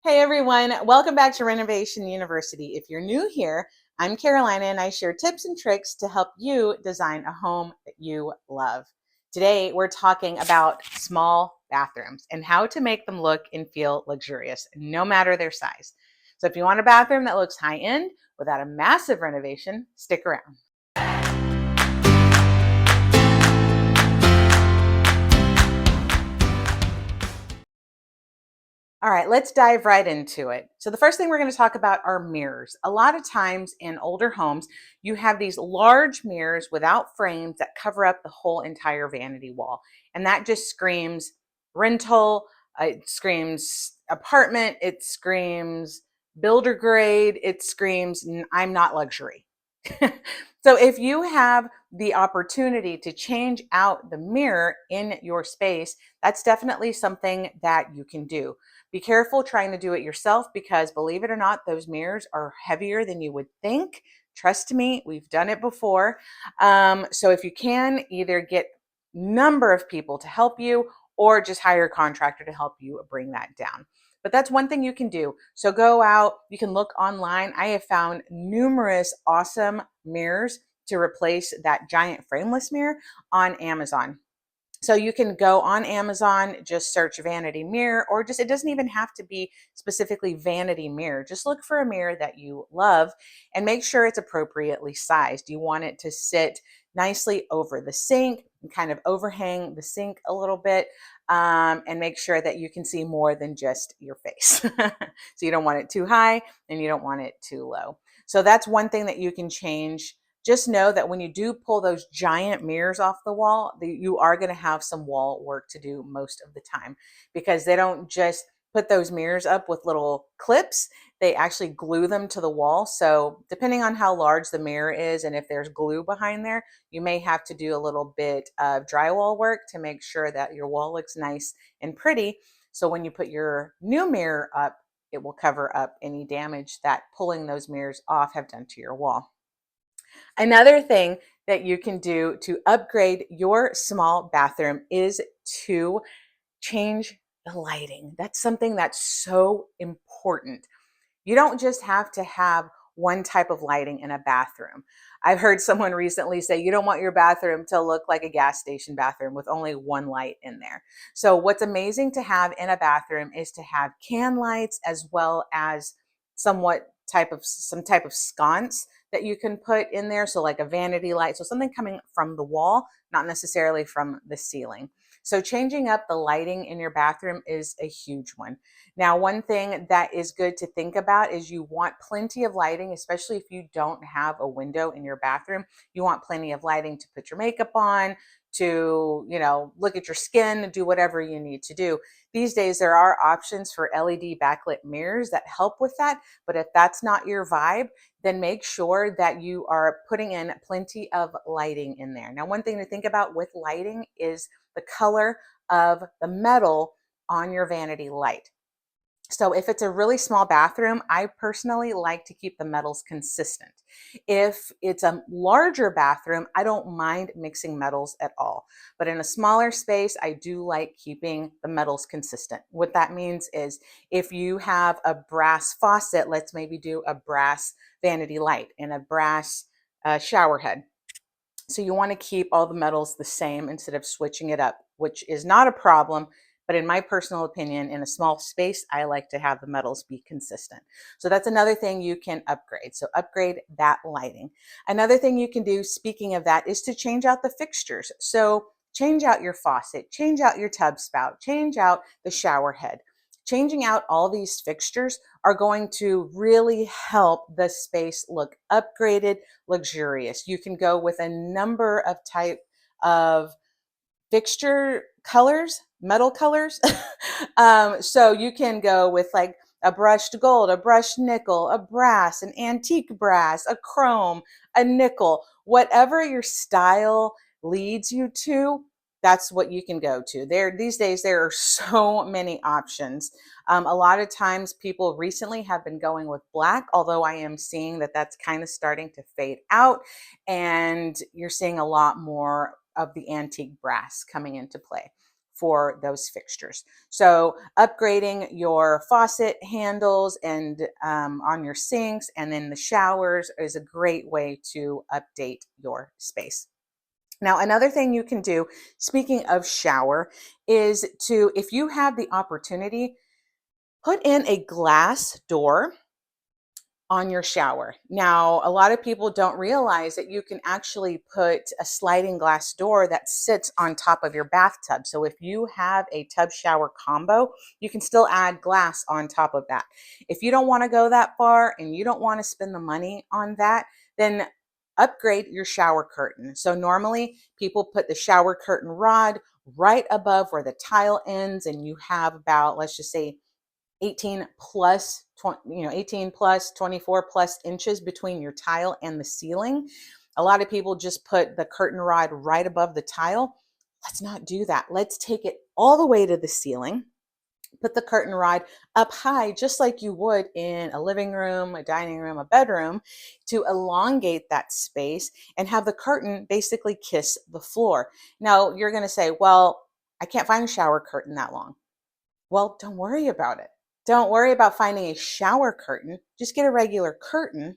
Hey everyone, welcome back to Renovation University. If you're new here, I'm Carolina and I share tips and tricks to help you design a home that you love. Today, we're talking about small bathrooms and how to make them look and feel luxurious, no matter their size. So if you want a bathroom that looks high end without a massive renovation, stick around. All right, let's dive right into it. So, the first thing we're going to talk about are mirrors. A lot of times in older homes, you have these large mirrors without frames that cover up the whole entire vanity wall. And that just screams rental, it screams apartment, it screams builder grade, it screams I'm not luxury. So, if you have the opportunity to change out the mirror in your space, that's definitely something that you can do. Be careful trying to do it yourself because believe it or not, those mirrors are heavier than you would think. Trust me, we've done it before. So if you can, either get number of people to help you or just hire a contractor to help you bring that down. But that's one thing you can do. So go out, you can look online. I have found numerous awesome mirrors to replace that giant frameless mirror on Amazon. So you can go on Amazon, just search vanity mirror, or just it doesn't even have to be specifically vanity mirror. Just look for a mirror that you love and make sure it's appropriately sized. You want it to sit nicely over the sink and kind of overhang the sink a little bit, and make sure that you can see more than just your face. So you don't want it too high and you don't want it too low. So that's one thing that you can change. Just know that when you do pull those giant mirrors off the wall, you are going to have some wall work to do most of the time because they don't just put those mirrors up with little clips. They actually glue them to the wall. So depending on how large the mirror is and if there's glue behind there, you may have to do a little bit of drywall work to make sure that your wall looks nice and pretty. So when you put your new mirror up, it will cover up any damage that pulling those mirrors off have done to your wall. Another thing that you can do to upgrade your small bathroom is to change the lighting. That's something that's so important. You don't just have to have one type of lighting in a bathroom. I've heard someone recently say you don't want your bathroom to look like a gas station bathroom with only one light in there. So, what's amazing to have in a bathroom is to have can lights as well as some type of sconce that you can put in there. So, like a vanity light, so something coming from the wall, not necessarily from the ceiling. So, changing up the lighting in your bathroom is a huge one. Now, one thing that is good to think about is you want plenty of lighting, especially if you don't have a window in your bathroom. You want plenty of lighting to put your makeup on, to, look at your skin, do whatever you need to do. These days, there are options for LED backlit mirrors that help with that. But if that's not your vibe, then make sure that you are putting in plenty of lighting in there. Now, one thing to think about with lighting is the color of the metal on your vanity light. So if it's a really small bathroom, I personally like to keep the metals consistent. If it's a larger bathroom, I don't mind mixing metals at all. But in a smaller space, I do like keeping the metals consistent. What that means is if you have a brass faucet, let's maybe do a brass vanity light and a brass shower head. So you want to keep all the metals the same instead of switching it up, which is not a problem. But in my personal opinion, in a small space, I like to have the metals be consistent. So that's another thing you can upgrade. So upgrade that lighting. Another thing you can do, speaking of that, is to change out the fixtures. So change out your faucet, change out your tub spout, change out the shower head. Changing out all these fixtures are going to really help the space look upgraded, luxurious. You can go with a number of type of fixture colors, metal colors. So you can go with like a brushed gold, a brushed nickel, a brass, an antique brass, a chrome, a nickel, whatever your style leads you to. That's what you can go to. These days, there are so many options. A lot of times, people recently have been going with black, although I am seeing that that's kind of starting to fade out, and you're seeing a lot more of the antique brass coming into play. for those fixtures. So upgrading your faucet handles and on your sinks and then the showers is a great way to update your space. Now, another thing you can do, speaking of shower, is to, if you have the opportunity, put in a glass door on your shower. Now, a lot of people don't realize that you can actually put a sliding glass door that sits on top of your bathtub. So if you have a tub shower combo, you can still add glass on top of that. If you don't want to go that far and you don't want to spend the money on that, then upgrade your shower curtain. So normally people put the shower curtain rod right above where the tile ends, and you have about, let's just say, 18 plus 20, 18 plus 24 plus inches between your tile and the ceiling. A lot of people just put the curtain rod right above the tile. Let's not do that. Let's take it all the way to the ceiling. Put the curtain rod up high, just like you would in a living room, a dining room, a bedroom, to elongate that space and have the curtain basically kiss the floor. Now, you're going to say, well, I can't find a shower curtain that long. Well, don't worry about it. Don't worry about finding a shower curtain. Just get a regular curtain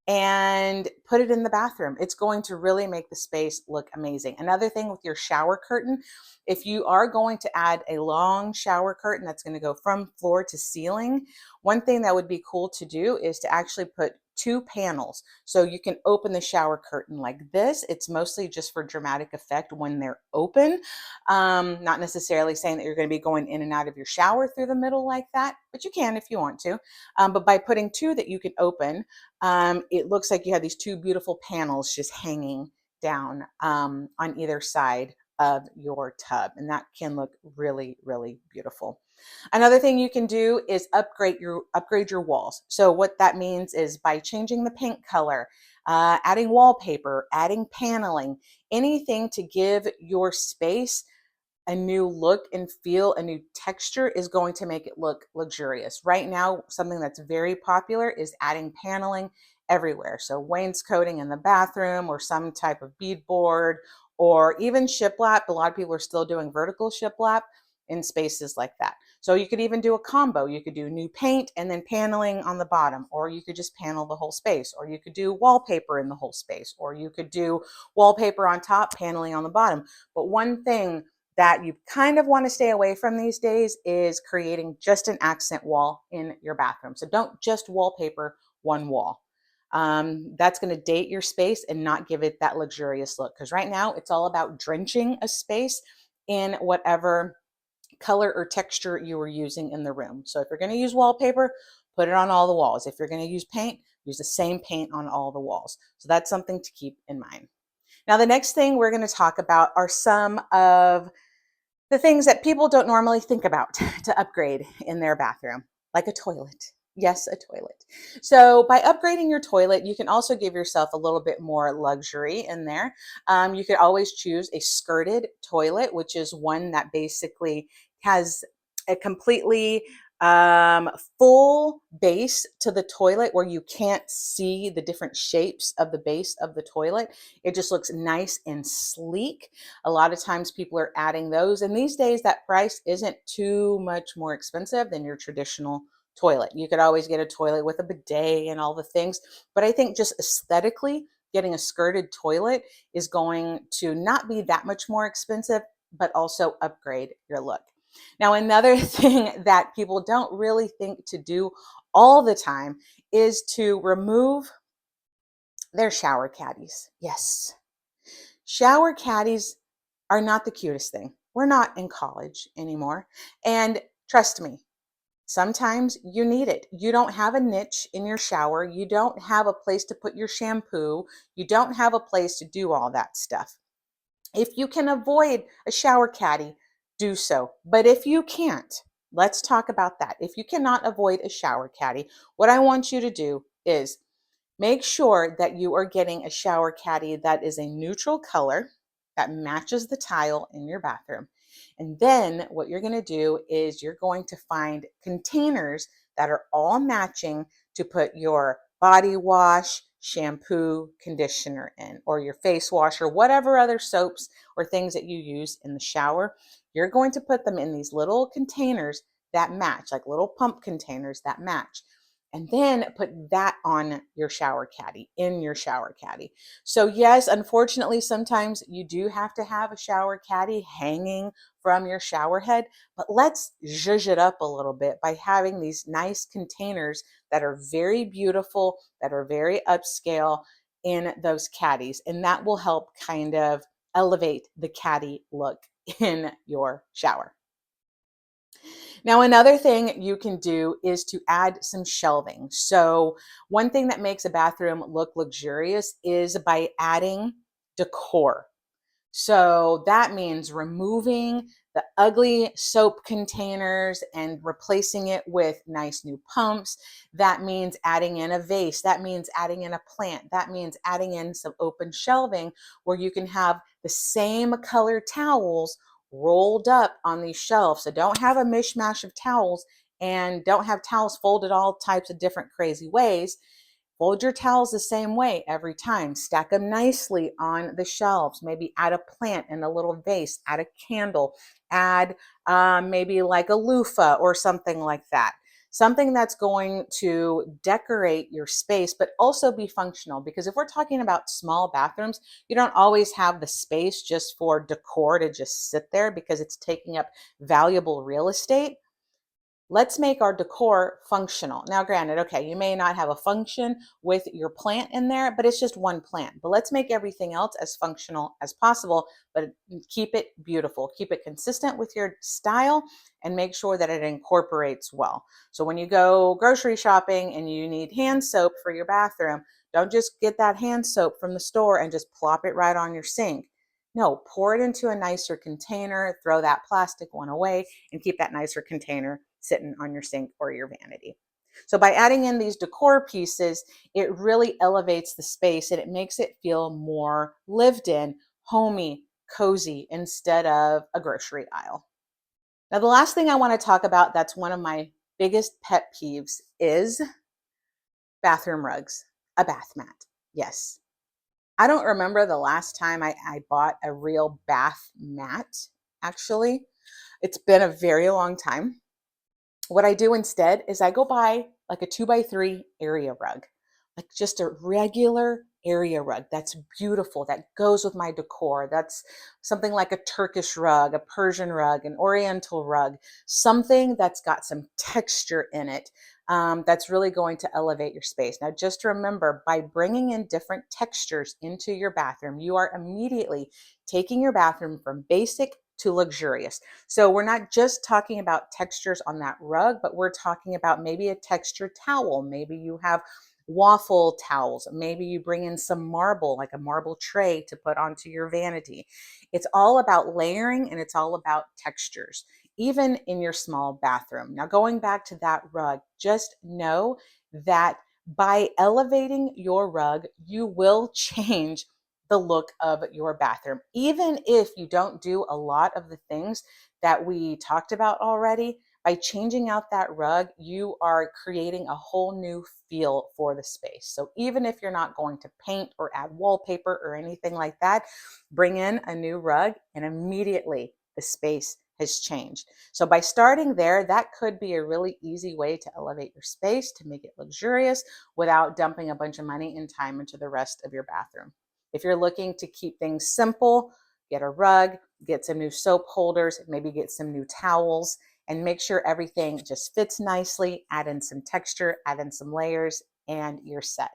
and put it in the bathroom. It's going to really make the space look amazing. Another thing with your shower curtain, if you are going to add a long shower curtain that's going to go from floor to ceiling, one thing that would be cool to do is to actually put two panels. So you can open the shower curtain like this. It's mostly just for dramatic effect when they're open. Not necessarily saying that you're going to be going in and out of your shower through the middle like that, but you can if you want to. But by putting two that you can open, it looks like you have these two beautiful panels just hanging down on either side of your tub, and that can look really, really beautiful. Another thing you can do is upgrade your walls. So what that means is by changing the paint color, adding wallpaper, adding paneling, anything to give your space a new look and feel, a new texture is going to make it look luxurious. Right now, something that's very popular is adding paneling everywhere. So wainscoting in the bathroom or some type of beadboard or even shiplap. A lot of people are still doing vertical shiplap in spaces like that. So you could even do a combo. You could do new paint and then paneling on the bottom, or you could just panel the whole space, or you could do wallpaper in the whole space, or you could do wallpaper on top, paneling on the bottom. But one thing that you kind of want to stay away from these days is creating just an accent wall in your bathroom. So don't just wallpaper one wall. That's going to date your space and not give it that luxurious look. Because right now it's all about drenching a space in whatever color or texture you were using in the room. So if you're going to use wallpaper, put it on all the walls. If you're going to use paint, use the same paint on all the walls. So that's something to keep in mind. Now, the next thing we're going to talk about are some of the things that people don't normally think about to upgrade in their bathroom, like a toilet. Yes, a toilet. So by upgrading your toilet, you can also give yourself a little bit more luxury in there. You could always choose a skirted toilet, which is one that basically has a completely full base to the toilet where you can't see the different shapes of the base of the toilet. It just looks nice and sleek. A lot of times people are adding those, and these days that price isn't too much more expensive than your traditional toilet. You could always get a toilet with a bidet and all the things, but I think just aesthetically, getting a skirted toilet is going to not be that much more expensive, but also upgrade your look. Now, another thing that people don't really think to do all the time is to remove their shower caddies. Yes, shower caddies are not the cutest thing. We're not in college anymore. And trust me, sometimes you need it. You don't have a niche in your shower. You don't have a place to put your shampoo. You don't have a place to do all that stuff. If you can avoid a shower caddy, do so. But if you can't, let's talk about that. If you cannot avoid a shower caddy, what I want you to do is make sure that you are getting a shower caddy that is a neutral color that matches the tile in your bathroom. And then what you're going to do is you're going to find containers that are all matching to put your body wash, shampoo, conditioner in, or your face wash, or whatever other soaps or things that you use in the shower. You're going to put them in these little containers that match, like little pump containers that match. And then put that on your shower caddy, in your shower caddy. So yes, unfortunately, sometimes you do have to have a shower caddy hanging from your shower head, but let's zhuzh it up a little bit by having these nice containers that are very beautiful, that are very upscale in those caddies. And that will help kind of elevate the caddy look in your shower. Now, another thing you can do is to add some shelving. So one thing that makes a bathroom look luxurious is by adding decor. So that means removing the ugly soap containers and replacing it with nice new pumps. That means adding in a vase. That means adding in a plant. That means adding in some open shelving where you can have the same color towels rolled up on these shelves. So don't have a mishmash of towels and don't have towels folded all types of different crazy ways. Fold your towels the same way every time. Stack them nicely on the shelves. Maybe add a plant in a little vase, add a candle, add maybe like a loofah or something like that. Something that's going to decorate your space, but also be functional. Because if we're talking about small bathrooms, you don't always have the space just for decor to just sit there because it's taking up valuable real estate. Let's make our decor functional. Now, granted, okay, you may not have a function with your plant in there, but it's just one plant. But let's make everything else as functional as possible, but keep it beautiful. Keep it consistent with your style and make sure that it incorporates well. So when you go grocery shopping and you need hand soap for your bathroom, don't just get that hand soap from the store and just plop it right on your sink. No, pour it into a nicer container, throw that plastic one away, and keep that nicer container sitting on your sink or your vanity. So by adding in these decor pieces, it really elevates the space and it makes it feel more lived in, homey, cozy, instead of a grocery aisle. Now, the last thing I want to talk about that's one of my biggest pet peeves is bathroom rugs, a bath mat. Yes, I don't remember the last time I bought a real bath mat, actually. It's been a very long time. What I do instead is I go buy like a 2x3 area rug, like just a regular area rug that's beautiful, that goes with my decor. That's something like a Turkish rug, a Persian rug, an Oriental rug, something that's got some texture in it. That's really going to elevate your space. Now, just remember, by bringing in different textures into your bathroom, you are immediately taking your bathroom from basic to luxurious. So we're not just talking about textures on that rug, but we're talking about maybe a textured towel. Maybe you have waffle towels. Maybe you bring in some marble, like a marble tray to put onto your vanity. It's all about layering and it's all about textures, even in your small bathroom. Now, going back to that rug, just know that by elevating your rug, you will change the look of your bathroom. Even if you don't do a lot of the things that we talked about already, by changing out that rug, you are creating a whole new feel for the space. So even if you're not going to paint or add wallpaper or anything like that, bring in a new rug and immediately the space has changed. So by starting there, that could be a really easy way to elevate your space, to make it luxurious without dumping a bunch of money and time into the rest of your bathroom. If you're looking to keep things simple, get a rug, get some new soap holders, maybe get some new towels, and make sure everything just fits nicely. Add in some texture, add in some layers, and you're set.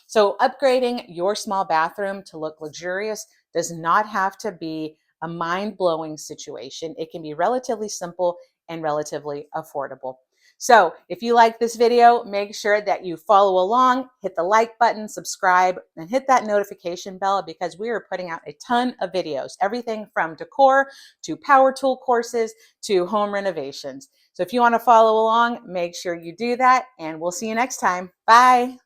So upgrading your small bathroom to look luxurious does not have to be a mind-blowing situation. It can be relatively simple and relatively affordable. So if you like this video, make sure that you follow along, hit the like button, subscribe, and hit that notification bell because we are putting out a ton of videos, everything from decor to power tool courses to home renovations. So if you want to follow along, make sure you do that, and we'll see you next time. Bye.